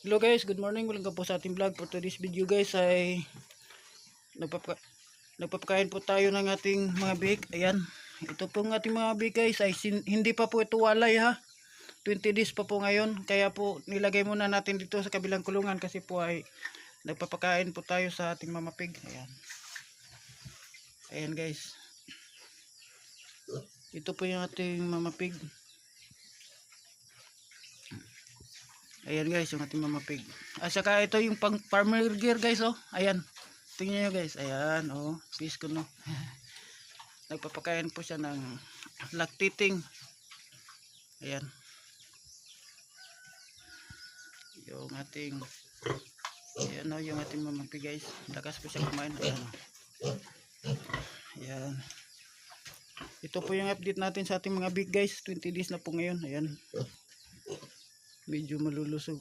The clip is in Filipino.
Hello guys, good morning. Welcome po sa ating vlog. For today's video guys ay nagpapakain po tayo ng ating mga big. Ayan, ito pong ating mga big guys ay hindi pa po ito walay ha. 20 days pa po ngayon. Kaya po nilagay muna natin dito sa kabilang kulungan kasi po ay nagpapakain po tayo sa ating mama pig. Ayan. Ayan guys. Ito po yung ating mama pig. Ayan guys, yung ating mama pig. At saka ito yung pang farmer gear guys oh. Ayan. Tingnan nyo guys. Ayan oh. Fish ko no. Nagpapakain po siya ng lactating. Ayan. Yung ating ayan oh, yung ating mama pig guys. Lakas po siya kumain. Ayan oh. Ayan. Ito po yung update natin sa ating mga big guys. 20 days na po ngayon. Ayan. Medyo malulusog